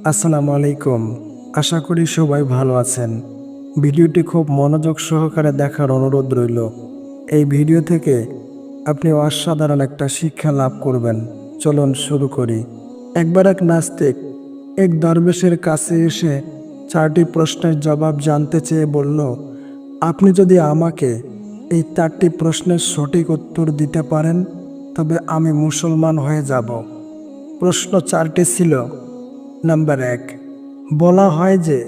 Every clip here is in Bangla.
আসসালামু আলাইকুম। আশা করি সবাই ভালো আছেন। ভিডিওটি খুব মনোযোগ সহকারে দেখার অনুরোধ রইল। এই ভিডিও থেকে আপনি অসাধারণ একটা শিক্ষা লাভ করবেন। চলুন শুরু করি। একবার এক নাস্তিক এক দরবেশের কাছে এসে 4টি প্রশ্নের জবাব জানতে চেয়ে বলল, আপনি যদি আমাকে এই 4টি প্রশ্নের সঠিক উত্তর দিতে পারেন তবে আমি মুসলমান হয়ে যাব। প্রশ্ন 4টি ছিল। নাম্বার 1, বলা হয় যে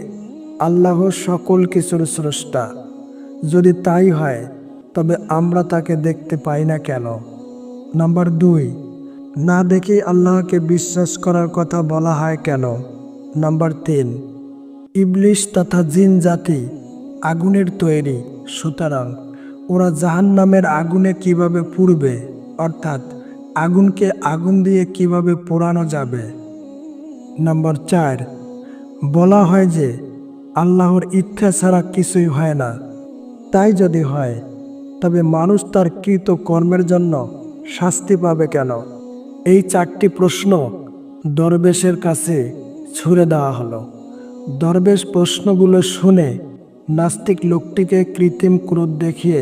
আল্লাহ সকল কিছুর স্রষ্টা। যদি তাই হয় তবে আমরা তাকে দেখতে পাই না কেন? নাম্বার 2, না দেখে আল্লাহকে বিশ্বাস করার কথা বলা হয় কেন? নাম্বার 3, ইবলিশ তথা জিন জাতি আগুনের তৈরি, সুতরাং ওরা জাহান্নামের আগুনে কিভাবে পুড়বে, অর্থাৎ আগুনকে আগুন দিয়ে কিভাবে পোড়ানো যাবে? নাম্বার 4, বলা হয় যে আল্লাহর ইচ্ছা ছাড়া কিছুই হয় না। তাই যদি হয় তবে মানুষ তার কৃত কর্মের জন্য শাস্তি পাবে কেন? এই 4টি প্রশ্ন দরবেশের কাছে ছুড়ে দেওয়া হলো। দরবেশ প্রশ্নগুলো শুনে নাস্তিক লোকটিকে কৃত্রিম ক্রোধ দেখিয়ে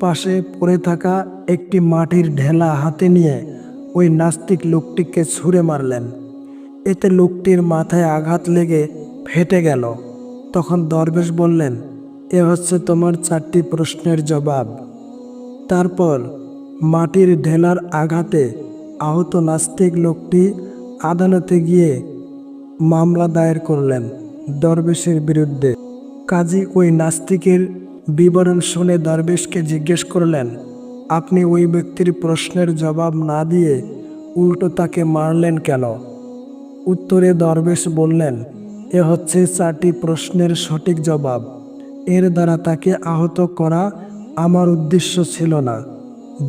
পাশে পড়ে থাকা একটি মাটির ঢেলা হাতে নিয়ে ওই নাস্তিক লোকটিকে ছুঁড়ে মারলেন। এতে লোকটির মাথায় আঘাত লেগে ফেটে গেল। তখন দরবেশ বললেন, এ হচ্ছে তোমার 4টি প্রশ্নের জবাব। তারপর মাটির ঢেলার আঘাতে আহত নাস্তিক লোকটি আদালতে গিয়ে মামলা দায়ের করলেন দরবেশের বিরুদ্ধে। কাজী ওই নাস্তিকের বিবরণ শুনে দরবেশকে জিজ্ঞেস করলেন, আপনি ওই ব্যক্তির প্রশ্নের জবাব না দিয়ে উল্টো তাকে মারলেন কেন? উত্তরে দরবেশ বললেন, এ হচ্ছে 4টি প্রশ্নের সঠিক জবাব। এর দ্বারা তাকে আহত করা আমার উদ্দেশ্য ছিল না।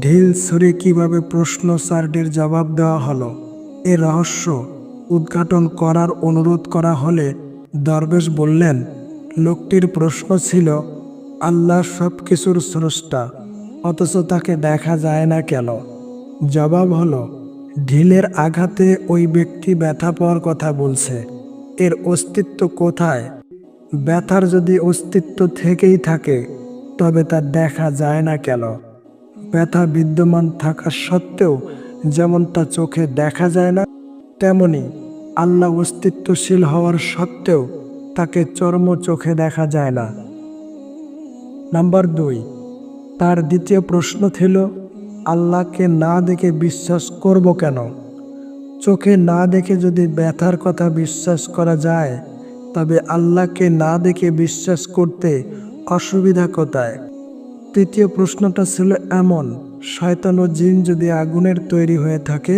ঢিল ছুঁড়ে কিভাবে প্রশ্ন 4টির জবাব দেওয়া হলো এ রহস্য উদ্ঘাটন করার অনুরোধ করা হলে দরবেশ বললেন, লোকটির প্রশ্ন ছিল, আল্লাহ সব কিছুর স্রষ্টা, অথচ তাকে দেখা যায় না কেন? জবাব হলো, ঢিলের আঘাতে ওই ব্যক্তি ব্যথা পাওয়ার কথা বলছে। এর অস্তিত্ব কোথায়? ব্যথার যদি অস্তিত্ব থেকেই থাকে তবে তা দেখা যায় না কেন? ব্যথা বিদ্যমান থাকা সত্ত্বেও যেমন তা চোখে দেখা যায় না, তেমনি আল্লাহ অস্তিত্বশীল হওয়ার সত্ত্বেও তাকে চর্ম চোখে দেখা যায় না। নাম্বার 2, তার দ্বিতীয় প্রশ্ন ছিল, আল্লাহকে না দেখে বিশ্বাস করব কেন? চোখে না দেখে যদি ব্যথার কথা বিশ্বাস করা যায় তবে আল্লাহকে না দেখে বিশ্বাস করতে অসুবিধা কোথায়? তৃতীয় প্রশ্নটা ছিল এমন, শয়তান ও জিন যদি আগুনের তৈরি হয়ে থাকে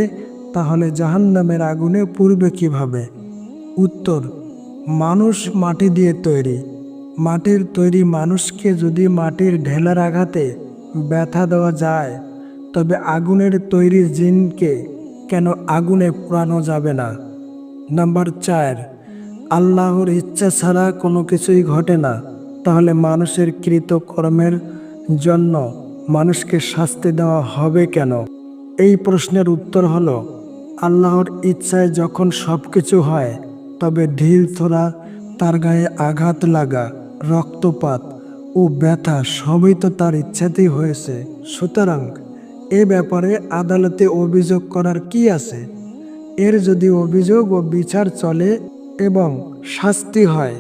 তাহলে জাহান্নামের আগুনে পুড়বে কিভাবে? উত্তর, মানুষ মাটি দিয়ে তৈরি। মাটির তৈরি মানুষকে যদি মাটির ঢেলার আঘাতে ব্যথা দেওয়া যায় তবে আগুনের তৈরি জিনকে কেন আগুনে পোড়ানো যাবে না? নাম্বার 4, আল্লাহর ইচ্ছা ছাড়া কোনো কিছুই ঘটে না, তাহলে মানুষের কৃত কর্মের জন্য মানুষকে শাস্তি দেওয়া হবে কেন? এই প্রশ্নের উত্তর হলো, আল্লাহর ইচ্ছায় যখন সব কিছু হয় তবে ঢিল ছোড়া, তার গায়ে আঘাত লাগা, রক্তপাত ও ব্যথা সবই তো তার ইচ্ছাতেই হয়েছে। সুতরাং এ ব্যাপারে আদালতে অভিযোগ করার কি আছে? এর যদি অভিযোগ ও বিচার চলে এবং শাস্তি হয়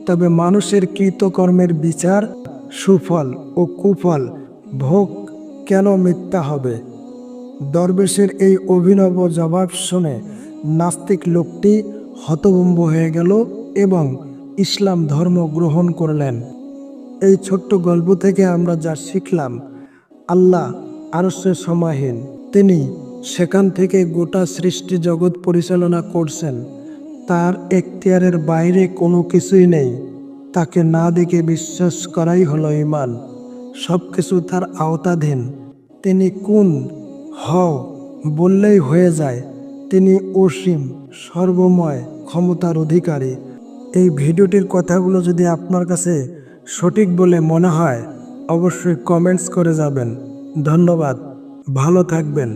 তবে মানুষের কৃতকর্মের বিচার, সুফল ও কুফল ভোগ কেন মিথ্যা হবে? দরবেশের এই অভিনব জবাব শুনে নাস্তিক লোকটি হতভম্ব হয়ে গেল এবং ইসলাম ধর্ম গ্রহণ করলেন। এই ছোট্ট গল্প থেকে আমরা যা শিখলাম, আল্লাহ আরশে সমাহীন, তিনি সেখান থেকে গোটা সৃষ্টি জগৎ পরিচালনা করছেন। তার এখতিয়ারের বাইরে কোনো কিছুই নেই। তাকে না দেখে বিশ্বাস করাই হলো ঈমান। সব কিছু তার আওতাধীন। তিনি কুন হও বললেই হয়ে যায়। তিনি অসীম, সর্বময়, ক্ষমতার অধিকারী। এই ভিডিওটির কথাগুলো যদি আপনার কাছে সঠিক বলে মনে হয় অবশ্যই কমেন্টস করে যাবেন। ধন্যবাদ, ভালো থাকবেন।